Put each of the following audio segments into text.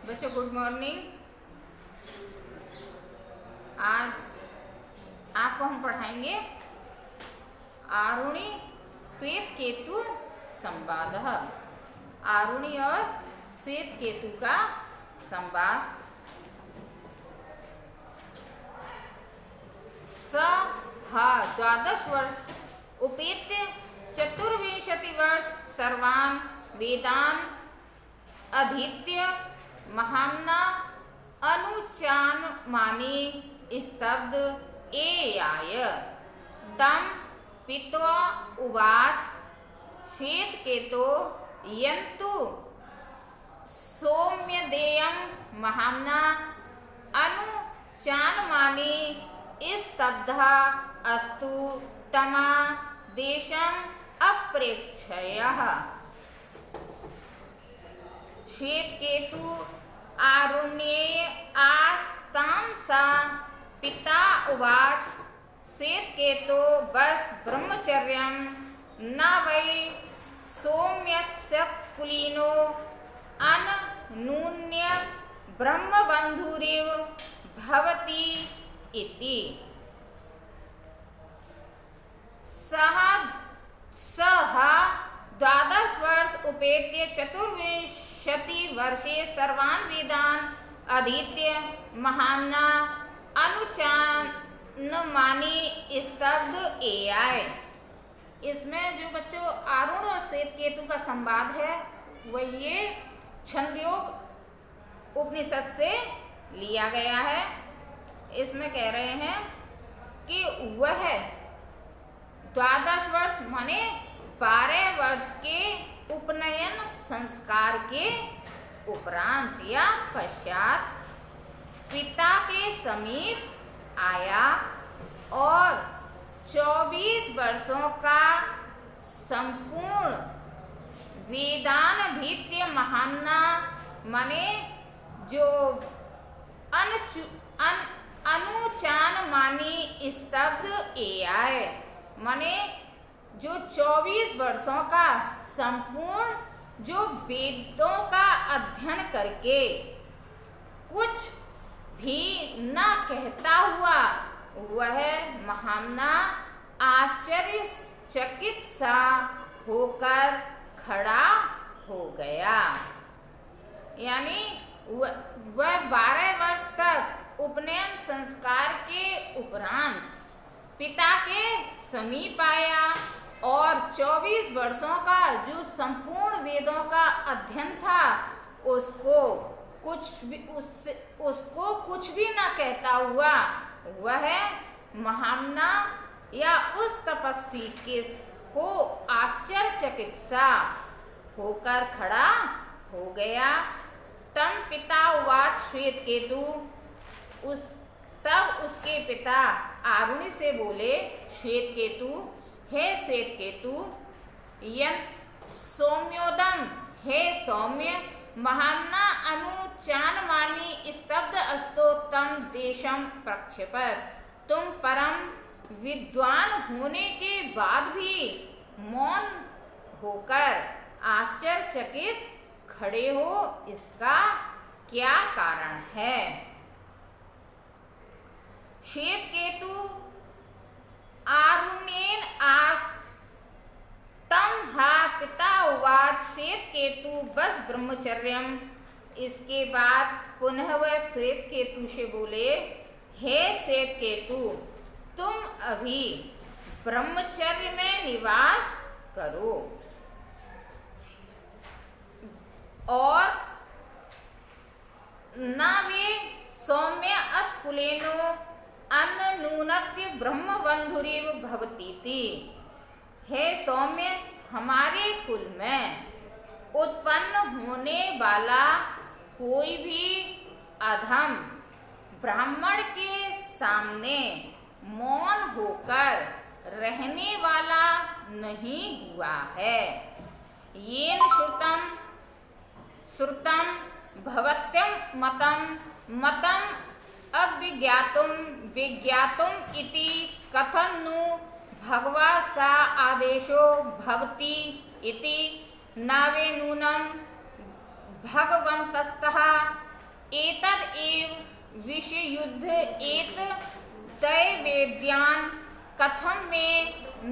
बच्चों good morning. आज आपको हम पढ़ाएंगे आरुणि श्वेत केतु संवाद। आरुणि और श्वेत केतु का संवाद। द्वादश वर्ष उपेत्य चतुर्विंशति वर्ष सर्वान् वेदान् अधीत्य महाम्ना अनुचानमानि स्तब्ध एयाय तं पीत्वा उवाच श्वेतकेतो यन्तु सौम्यदेयं महाम्ना अनुचानमानि स्तब्धा अस्तु तमा देशम् अप्रेक्षयः। श्वेतकेतु आरुण्ये आस्तांसा पिता उवाच श्वेतकेतो बस ब्रह्मचर्यं न वै सौम्यस्य कुलीनो अननून्य ब्रह्मबन्धुरिव भवति इति। सह द्वादश वर्ष उपेत्य चतुर्विंशति वर्षे सर्वान् वेदान् अधीत्य महाम्ना अनुचानमानि स्तब्ध एयाय। इसमें जो बच्चों आरुण और श्वेतकेतु का संवाद है वह ये छंदयोग उपनिषद से लिया गया है। इसमें कह रहे हैं कि वह द्वादश वर्ष माने 12 वर्ष के उपनयन संस्कार के उपरांत या पश्चात पिता के समीप आया और 24 वर्षों का संपूर्ण वेदानधीत्य महाम्ना माने जो अनुचानमानि स्तब्ध एयाय माने जो 24 वर्षों का संपूर्ण जो वेदों का अध्ययन करके कुछ भी न कहता हुआ वह महाम्ना आश्चर्यचकित सा होकर खड़ा हो गया। यानी वह 12 वर्ष तक उपनयन संस्कार के उपरांत पिता के समीप आया और 24 वर्षों का जो संपूर्ण वेदों का अध्ययन था उसको कुछ भी न कहता हुआ वह महाम्ना या उस तपस्वी को आश्चर्यचकित सा होकर खड़ा हो गया। तम पिता उवाच श्वेतकेतु तब उसके पिता आरुणि से बोले श्वेतकेतु हे श्वेतकेतु यन सौम्योदम हे सौम्य महाम्ना अनुचानमानि स्तब्ध अस्तो तम देशम प्रक्षेपत। तुम परम विद्वान होने के बाद भी मौन होकर आश्चर्यचकित खड़े हो, इसका क्या कारण है? श्वेतकेतु आरुण्येन आस्तं हा पिता उवाच श्वेतकेतु बस ब्रह्मचर्यम। इसके बाद पुनः वह श्वेतकेतु से बोले हे श्वेतकेतु तुम अभी ब्रह्मचर्य में निवास करो और न वे सौम्य अस्कुलेनो अननूनत्य ब्रह्मबन्धुरिव भवतीति। हे सौम्य हमारे कुल में उत्पन्न होने वाला कोई भी अधम ब्राह्मण के सामने मौन होकर रहने वाला नहीं हुआ है। येन श्रुतम भवत्यं मतम विज्ञातुम इति कथं नु भगवा सा आदेशो भवति इति नावे नूनं भगवन्तस्तः एतद् एव विषयुद्ध एतद्दैवेद्यान् कथं मे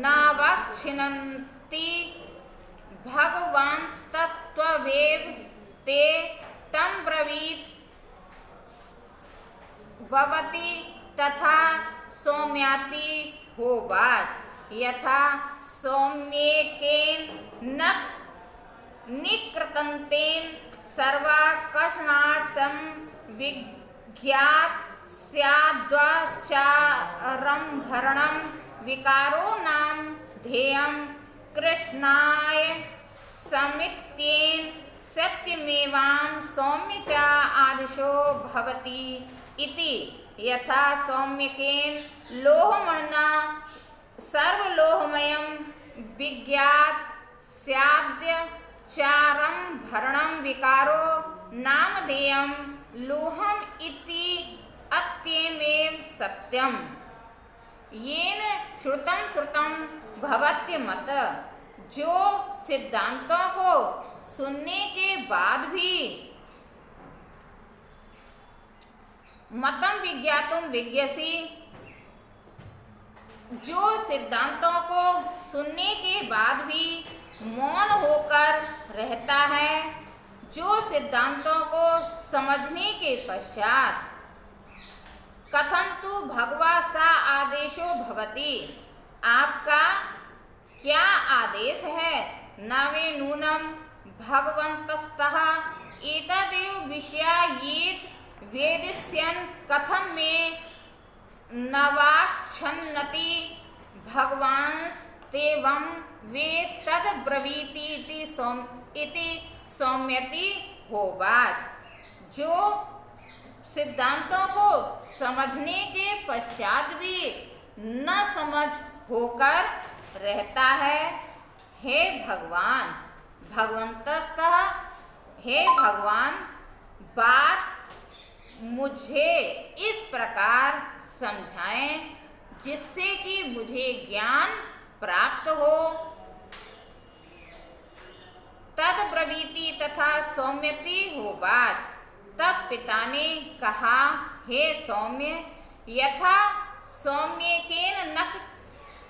नावच्छिन्नन्ति भगवान् तत्त्वमेव ते तं ब्रवीत् भवति तथा सौम्याति होवाच। यथा सौम्येकेन नख निकृतन्तेन सर्वाकर्षणार्थं विज्ञात स्याद्वाचारं भरणं विकारो नाम ध्येयं कृष्णाय समित्येन सत्यमेवां सौम्य च आदेशो भवति इति। यथा सौम्यकेन लोहमणिना सर्वलोहमयं विज्ञात स्याद्य चारं भरणं विकारो नामधेयं लोहम् इति अत्यमेव सत्यम्। येन श्रुतं श्रुतं भवत्यमत। जो सिद्धांतों को सुनने के बाद भी मतम विज्ञातुम विज्ञसी, जो सिद्धांतों को सुनने के बाद भी मौन होकर रहता है, जो सिद्धांतों को समझने के पश्चात कथं तु भगवा सा आदेशो भवति, आपका क्या आदेश है। नवे नूनम भगवन्तस्तः एतदेव विषयायेत वेदिष्यन् कथं मे नवाच्छन्नति भगवान्स्तेवं वे तद्ब्रवीति इति सौम्यति होवाच। जो सिद्धांतों को समझने के पश्चात भी न समझ होकर रहता है, हे भगवान भगवन्तस्तः, हे भगवान बात मुझे इस प्रकार समझाएं जिससे कि मुझे ज्ञान प्राप्त हो। तद्ब्रवीति तथा सौम्यति होवाच। तब पिता ने कहा, हे सौम्य, यथा सौम्यकेन नख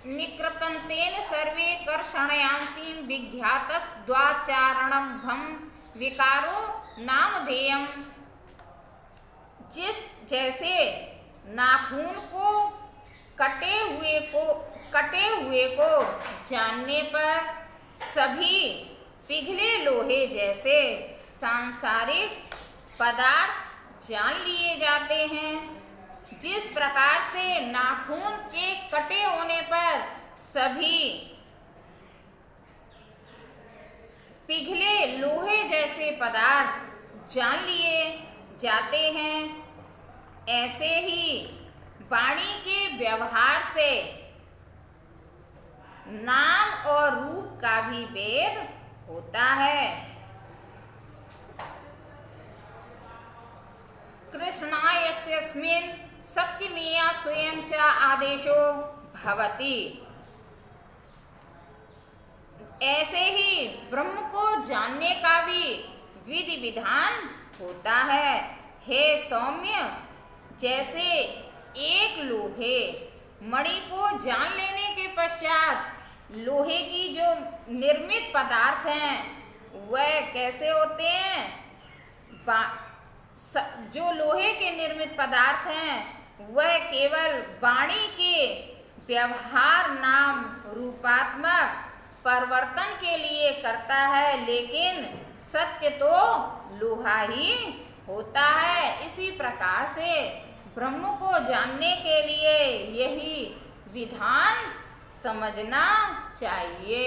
निकृतन्तेन सर्वे कर्षणयांसि विज्ञातस्त्वाचारणभं विकारो नामधेयम्। जिस जैसे नाखून को कटे हुए को जानने पर सभी पिघले लोहे जैसे सांसारिक पदार्थ जान लिए जाते हैं, जिस प्रकार से नाखून के कटे होने पर सभी पिघले लोहे जैसे पदार्थ जान लिए जाते हैं, ऐसे ही वाणी के व्यवहार से नाम और रूप का भी भेद होता है। कृष्णायस्मिन् सत्यमेव स्वयं च आदेशो भवति। ऐसे ही ब्रह्म को जानने का भी विधि विधान होता है। हे सौम्य, जैसे एक लोहे मणि को जान लेने के पश्चात लोहे की जो निर्मित पदार्थ हैं वह कैसे होते हैं, जो लोहे के निर्मित पदार्थ हैं वह केवल वाणी के व्यवहार नाम रूपात्मक परिवर्तन के लिए करता है, लेकिन सत्य तो लोहा ही होता है। इसी प्रकार से ब्रह्म को जानने के लिए यही विधान समझना चाहिए।